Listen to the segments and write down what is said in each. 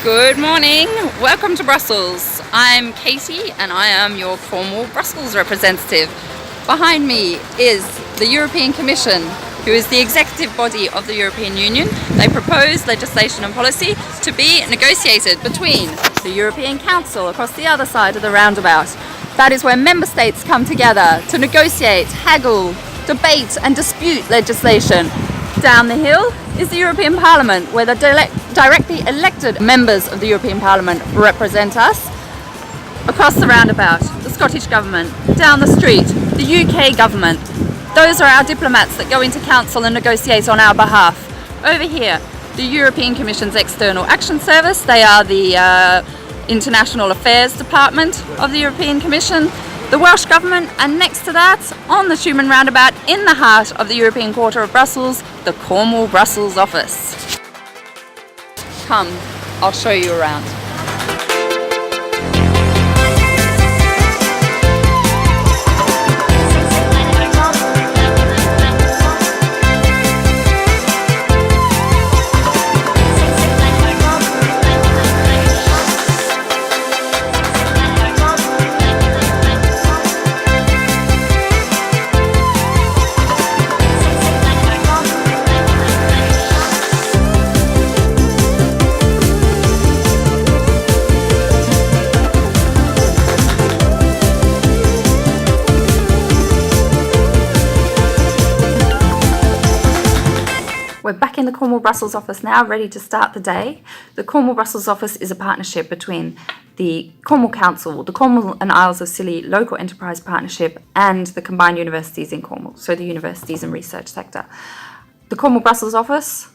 Good morning, welcome to Brussels. I'm Katie and I am your Cornwall Brussels representative. Behind me is the European Commission, who is the executive body of the European Union. They propose legislation and policy to be negotiated between the European Council across the other side of the roundabout. That is where member states come together to negotiate, haggle, debate and dispute legislation. Down the hill is the European Parliament, where the directly elected members of the European Parliament represent us. Across the roundabout, the Scottish Government. Down the street, the UK Government. Those are our diplomats that go into Council and negotiate on our behalf. Over here, the European Commission's External Action Service. They are the International Affairs Department of the European Commission. The Welsh Government, and next to that, on the Schumann roundabout, in the heart of the European Quarter of Brussels, the Cornwall Brussels office. Come, I'll show you around. We're back in the Cornwall Brussels office now, ready to start the day. The Cornwall Brussels office is a partnership between the Cornwall Council, the Cornwall and Isles of Scilly Local Enterprise Partnership, and the combined universities in Cornwall, so the universities and research sector. The Cornwall Brussels office,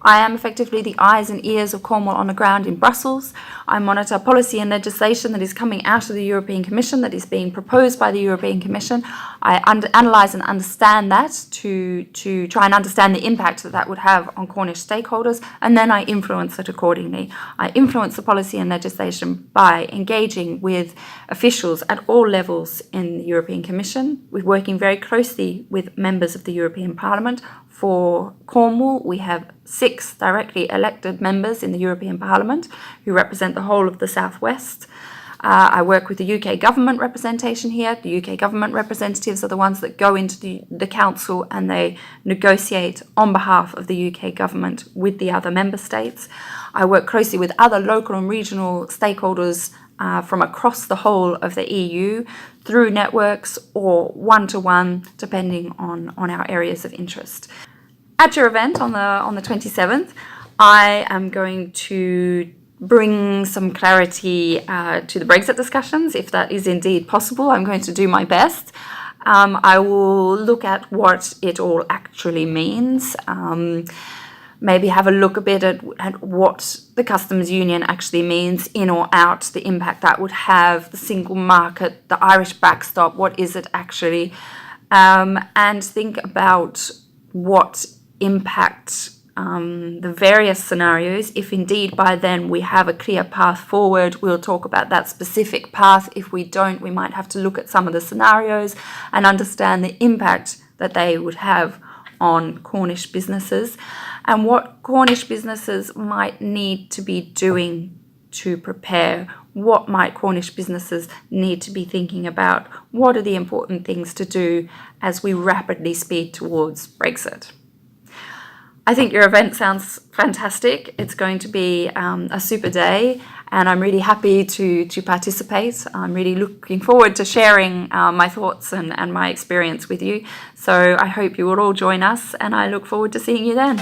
I am effectively the eyes and ears of Cornwall on the ground in Brussels. I monitor policy and legislation that is coming out of the European Commission, that is being proposed by the European Commission. I analyse and understand that to try and understand the impact that that would have on Cornish stakeholders, and then I influence it accordingly. I influence the policy and legislation by engaging with officials at all levels in the European Commission. We're working very closely with members of the European Parliament. For Cornwall, we have 6 directly elected members in the European Parliament who represent the whole of the Southwest. I work with the UK government representation here. The UK government representatives are the ones that go into the council and they negotiate on behalf of the UK government with the other member states. I work closely with other local and regional stakeholders from across the whole of the EU through networks or one-to-one, depending on our areas of interest. At your event on the 27th, I am going to bring some clarity to the Brexit discussions, if that is indeed possible. I'm going to do my best. I will look at what it all actually means, maybe have a look a bit at what the customs union actually means, in or out, the impact that would have, the single market, the Irish backstop, what is it actually, and think about what impact the various scenarios. If indeed by then we have a clear path forward, we'll talk about that specific path. If we don't, we might have to look at some of the scenarios and understand the impact that they would have on Cornish businesses and what Cornish businesses might need to be doing to prepare. What might Cornish businesses need to be thinking about? What are the important things to do as we rapidly speed towards Brexit? I think your event sounds fantastic. It's going to be a super day, and I'm really happy to participate. I'm really looking forward to sharing my thoughts and my experience with you. So I hope you will all join us, and I look forward to seeing you then.